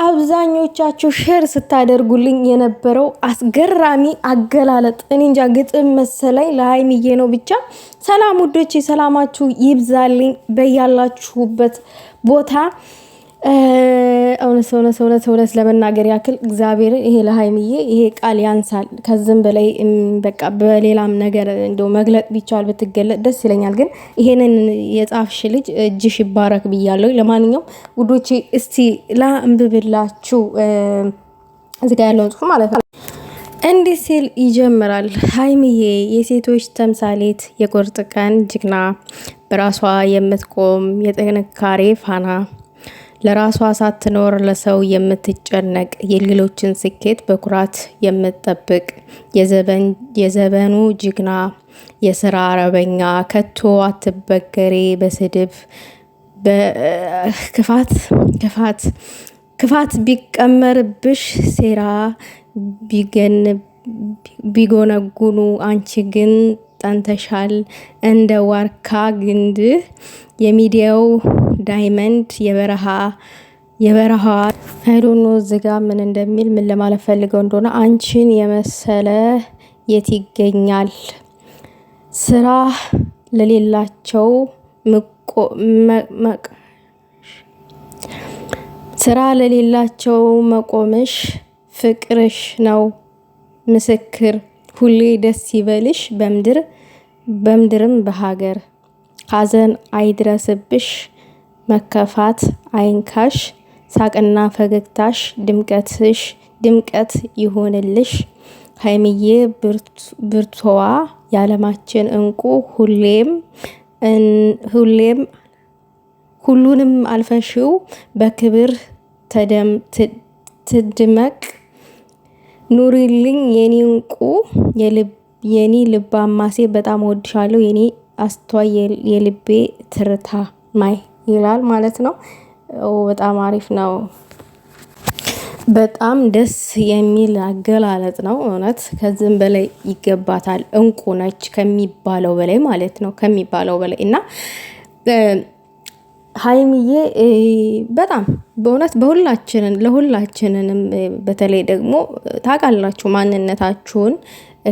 አብዛኞቻችሁ ሼር ስታደርጉልኝ የነበረው አስገራሚ አገላለጥ እኔ እንጃ ግጥም መሰለኝ ለሀይሚዬ ነው። ብቻ ሰላም ውዶቼ፣ ሰላማችሁ ይብዛልኝ በያላችሁበት ቦታ። እውነት ለመናገር ያክል እግዚአብሔር ይሄ ለሀይሚዬ ይሄ ቃል ያንሳል። ከዚህም በላይ በቃ በሌላም ነገር እንደው መግለጥ ቢቻል ብትገለጥ ደስ ይለኛል። ግን ይሄንን የጻፍሽ ልጅ እጅሽ ይባረክ ብያለሁ። ለማንኛውም ውዶቼ እስቲ ላንብብላችሁ እዚህ ጋር ያለውን ጽሑፍ ማለት ነው። እንዲህ ሲል ይጀምራል። ሀይሚዬ የሴቶች ተምሳሌት፣ የቁርጥ ቀን ጀግና፣ በራሷ የምትቆም የጥንካሬ ፋና፣ ለራሷ ሳትኖር ለሰው የምትጨነቅ፣ የሌሎችን ስኬት በኩራት የምትጠብቅ፣ የዘበኑ ጀግና፣ የስራ አረበኛ፣ ከቶ አትበገሬ በስድብ ክፋት ቢቀመርብሽ ሴራ ቢጎነጉኑ አንቺ ግን ጠንተሻል እንደ ዋርካ ግንድ፣ የሚዲያው ዳይመንድ፣ የበረሃ አይዶኖ ዝጋ ምን እንደሚል ምን ለማለት ፈልገው እንደሆነ አንቺን የመሰለ የት ይገኛል? ስራ ለሌላቸው መቆምሽ ፍቅርሽ ነው ምስክር። ሁሌ ደስ ይበልሽ በምድርም በሀገር፣ ሀዘን አይድረስብሽ መከፋት አይንካሽ፣ ሳቅና ፈገግታሽ ድምቀት ይሆንልሽ። ሀይሚዬ ብርቱዋ የዓለማችን እንቁ፣ ሁሉንም አልፈሽው በክብር ትድመቅ። ኑሪልኝ የኔ እንቁ የኔ ልባማሴ፣ በጣም ወድሻለሁ የኔ አስተዋይ የልቤ ትርታ ማይ ይላል ማለት ነው። በጣም አሪፍ ነው። በጣም ደስ የሚል አገላለጥ ነው። እውነት ከዚህም በላይ ይገባታል። እንቁ ነች ከሚባለው በላይ ማለት ነው፣ ከሚባለው በላይ እና ሀይሚዬ በጣም በእውነት ለሁላችንንም በተለይ ደግሞ ታውቃላችሁ ማንነታችሁን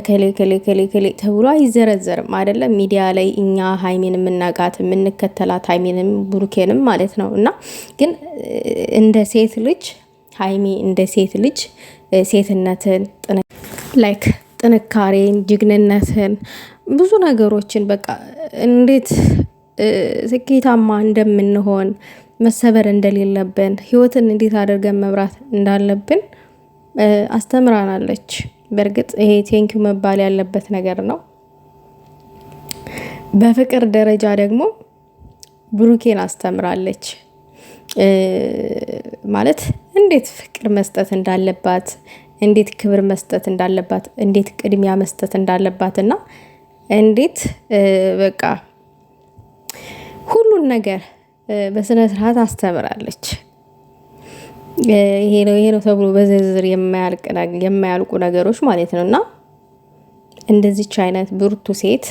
ከሌ ተብሎ አይዘረዘርም አይደለም። ሚዲያ ላይ እኛ ሀይሚን የምናውቃት የምንከተላት ሀይሚንም ብሩኬንም ማለት ነው። እና ግን እንደ ሴት ልጅ ሀይሚ እንደ ሴት ልጅ ሴትነትን ጥንካሬን፣ ጀግንነትን ብዙ ነገሮችን በቃ እንዴት ስኬታማ እንደምንሆን መሰበር እንደሌለብን ህይወትን እንዴት አድርገን መብራት እንዳለብን አስተምራናለች። በእርግጥ ይሄ ቴንኪው መባል ያለበት ነገር ነው። በፍቅር ደረጃ ደግሞ ብሩኬን አስተምራለች። ማለት እንዴት ፍቅር መስጠት እንዳለባት፣ እንዴት ክብር መስጠት እንዳለባት፣ እንዴት ቅድሚያ መስጠት እንዳለባት እና እንዴት በቃ ሁሉን ነገር በስነ ስርዓት አስተምራለች። ይሄ ነው ተብሎ በዝርዝር የማያልቁ ነገሮች ማለት ነው። እና እንደዚች አይነት ብርቱ ሴት፣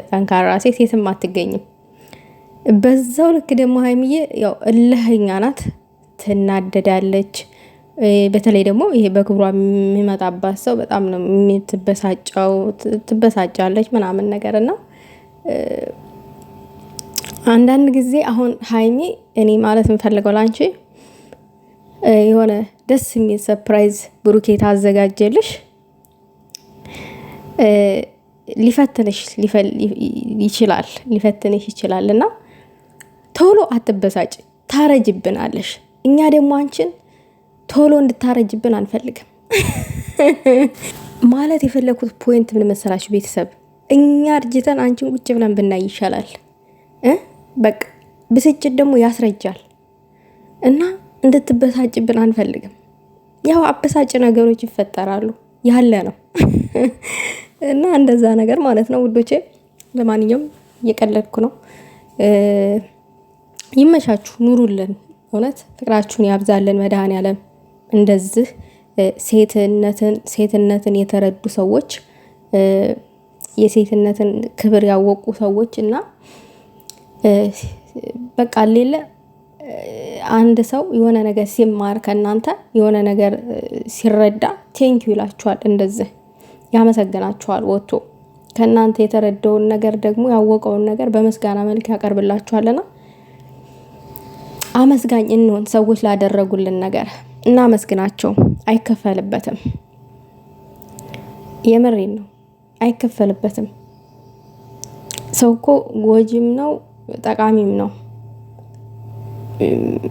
ጠንካራ ሴት የትም አትገኝም። በዛው ልክ ደግሞ ሀይሚዬ ያው እልህኛ ናት፣ ትናደዳለች። በተለይ ደግሞ ይሄ በክብሯ የሚመጣባት ሰው በጣም ነው የምትበሳጨው፣ ትበሳጫለች ምናምን ነገር እና አንዳንድ ጊዜ አሁን ሀይሚ እኔ ማለት የምፈልገው ላንቺ የሆነ ደስ የሚል ሰርፕራይዝ ብሩኬ ታዘጋጀልሽ፣ ሊፈትንሽ ይችላል እና ቶሎ አትበሳጭ፣ ታረጅብናለሽ። እኛ ደግሞ አንቺን ቶሎ እንድታረጅብን አንፈልግም። ማለት የፈለኩት ፖይንት ምን መሰላችሁ ቤተሰብ? እኛ እርጅተን አንቺን ቁጭ ብለን ብናይ ይሻላል። በቃ ብስጭት ደግሞ ያስረጃል እና እንድትበሳጭብን አንፈልግም። ያው አበሳጭ ነገሮች ይፈጠራሉ ያለ ነው እና እንደዛ ነገር ማለት ነው ውዶቼ። ለማንኛውም እየቀለድኩ ነው። ይመቻችሁ፣ ኑሩልን። እውነት ፍቅራችሁን ያብዛልን መድኃኔዓለም። እንደዚህ ሴትነትን የተረዱ ሰዎች፣ የሴትነትን ክብር ያወቁ ሰዎች እና በቃ ሌለ አንድ ሰው የሆነ ነገር ሲማር ከእናንተ የሆነ ነገር ሲረዳ ቴንኪው ይላችኋል፣ እንደዚህ ያመሰግናችኋል። ወጥቶ ከእናንተ የተረዳውን ነገር ደግሞ ያወቀውን ነገር በምስጋና መልክ ያቀርብላችኋልና አመስጋኝ እንሆን። ሰዎች ላደረጉልን ነገር እናመስግናቸው። አይከፈልበትም። የምሬን ነው፣ አይከፈልበትም። ሰው እኮ ጎጂም ነው ጠቃሚም ነው።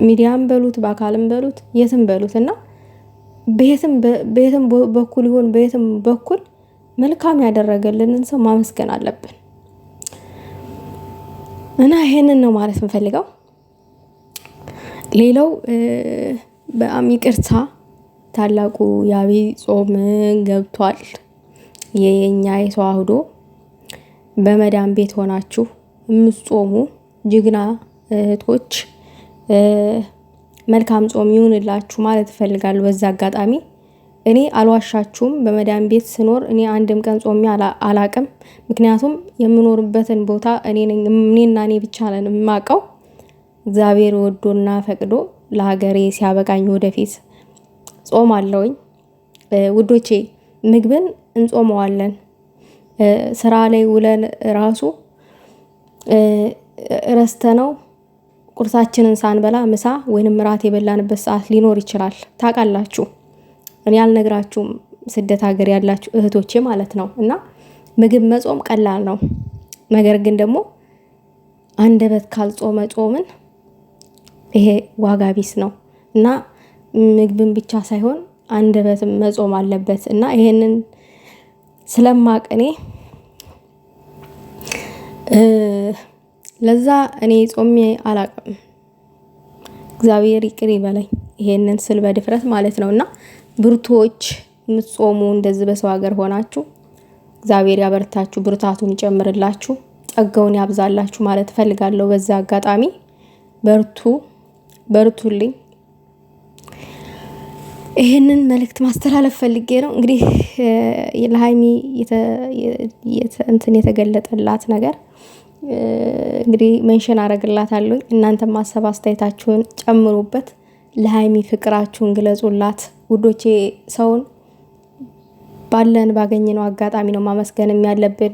ሚዲያም በሉት በአካልም በሉት የትም በሉት እና በየትም በኩል ይሁን በየትም በኩል መልካም ያደረገልንን ሰው ማመስገን አለብን እና ይሄንን ነው ማለት የምፈልገው። ሌላው በጣም ይቅርታ፣ ታላቁ የአብይ ጾም ገብቷል። የኛ የተዋህዶ በመዳም ቤት ሆናችሁ የምትጾሙ ጀግና እህቶች መልካም ጾም ይሁንላችሁ ማለት እፈልጋለሁ። በዛ አጋጣሚ እኔ አልዋሻችሁም፣ በመዳም ቤት ስኖር እኔ አንድም ቀን ጾሜ አላቅም። ምክንያቱም የምኖርበትን ቦታ እኔና እኔ ብቻ ነን የማውቀው። እግዚአብሔር ወዶና ፈቅዶ ለሀገሬ ሲያበቃኝ ወደፊት ጾም አለውኝ። ውዶቼ ምግብን እንጾመዋለን። ስራ ላይ ውለን ራሱ ረስተነው ቁርሳችንን ሳንበላ ምሳ ወይንም ራት የበላንበት ሰዓት ሊኖር ይችላል። ታውቃላችሁ፣ እኔ አልነግራችሁም፣ ስደት ሀገር ያላችሁ እህቶቼ ማለት ነው። እና ምግብ መጾም ቀላል ነው። ነገር ግን ደግሞ አንደበት ካልጾመ ጾምን ይሄ ዋጋ ቢስ ነው እና ምግብን ብቻ ሳይሆን አንደበትም መጾም አለበት እና ይሄንን ስለማቅ እኔ ለዛ እኔ ጾሜ አላቅም። እግዚአብሔር ይቅር ይበለኝ ይሄንን ስል በድፍረት ማለት ነውና ብርቶች የምትጾሙ እንደዚህ በሰው ሀገር ሆናችሁ እግዚአብሔር ያበርታችሁ፣ ብርታቱን ይጨምርላችሁ፣ ጸጋውን ያብዛላችሁ ማለት ፈልጋለሁ። በዛ አጋጣሚ በርቱልኝ። ይሄንን መልእክት ማስተላለፍ ፈልጌ ነው። እንግዲህ ለሃይሚ የተገለጠላት ነገር እንግዲህ ሜንሽን አረግላታለሁ። እናንተ ማሰብ አስተያየታችሁን ጨምሩበት። ለሃይሚ ፍቅራችሁን ግለጹላት ውዶቼ። ሰውን ባገኘነው አጋጣሚ ነው ማመስገንም ያለብን፣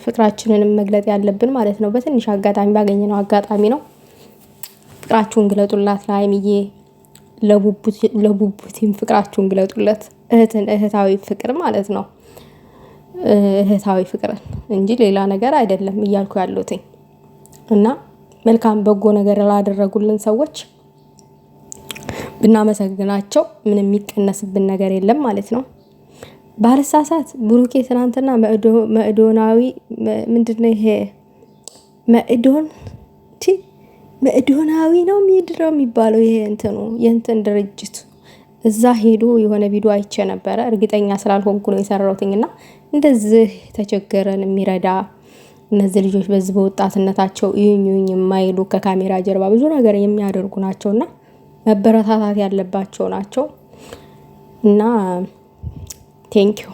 ፍቅራችንንም መግለጥ ያለብን ማለት ነው። በትንሽ አጋጣሚ ባገኘነው አጋጣሚ ነው። ፍቅራችሁን ግለጡላት ለሃይሚዬ፣ ለቡቡቲም ፍቅራችሁን ግለጡለት። እህታዊ ፍቅር ማለት ነው። እህታዊ ፍቅር እንጂ ሌላ ነገር አይደለም እያልኩ ያለሁት እና መልካም በጎ ነገር ላደረጉልን ሰዎች ብናመሰግናቸው ምንም የሚቀነስብን ነገር የለም ማለት ነው። ባልሳሳት ብሩኬ ትናንትና መእዶናዊ ምንድነው ይሄ መእዶናዊ ነው የሚድረው የሚባለው ይሄ የእንትን ድርጅት እዛ ሄዶ የሆነ ቪዲዮ አይቼ ነበረ። እርግጠኛ ስላልሆንኩ ነው የሰራሁትና እንደዚህ ተቸገረን የሚረዳ እነዚህ ልጆች በዚህ በወጣትነታቸው ይዩኝ የማይሉ ከካሜራ ጀርባ ብዙ ነገር የሚያደርጉ ናቸውና መበረታታት ያለባቸው ናቸው እና ቴንኪው